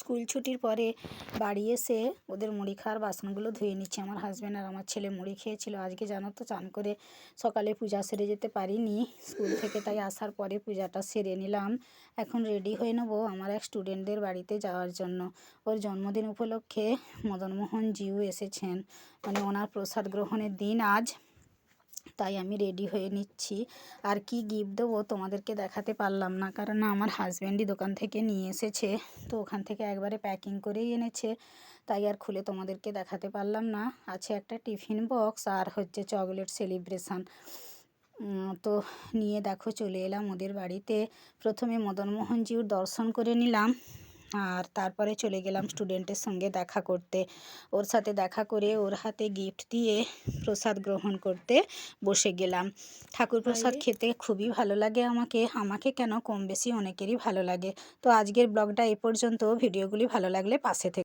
School ছুটির পরে বাড়ি এসে ওদের মুড়ি খাওয়ার বাসনগুলো ধুয়ে নিচ্ছি। আমার হাজব্যান্ড আর আমার ছেলে মুড়ি খেয়েছিল। আজকে জানো তো চান করে সকালে পূজা সেরে যেতে পারিনি স্কুল থেকে, তাই আসার পরে পূজাটা সেরে নিলাম। এখন রেডি হয়ে নেবো আমার এক স্টুডেন্টদের বাড়িতে যাওয়ার জন্য। ওর জন্মদিন উপলক্ষে মদনমোহন জিউ এসেছেন, মানে ওনার প্রসাদ গ্রহণের দিন আজ, তাই আমি রেডি হয়ে নিচ্ছি। আর কি গিফট দেবো তোমাদেরকে দেখাতে পারলাম না, কারণ আমার হাজব্যান্ডই দোকান থেকে নিয়ে এসেছে, তো ওখান থেকে একবারে প্যাকিং করেই এনেছে, তাই আর খুলে তোমাদেরকে দেখাতে পারলাম না। আছে একটা টিফিন বক্স আর হচ্ছে চকলেট সেলিব্রেশান। তো নিয়ে দেখো চলে এলাম ওদের বাড়িতে। প্রথমে মদনমোহনজিউর দর্শন করে নিলাম, আর তারপরে চলে গেলাম স্টুডেন্টের সঙ্গে দেখা করতে। ওর সাথে দেখা করে ওর হাতে গিফট দিয়ে প্রসাদ গ্রহণ করতে বসে গেলাম। ঠাকুর প্রসাদ খেতে খুবই ভালো লাগে আমাকে কেন, কম বেশি অনেকেরই ভালো লাগে। তো আজকের ব্লগটা এই পর্যন্ত। ভিডিওগুলি ভালো লাগলে পাশে থেকে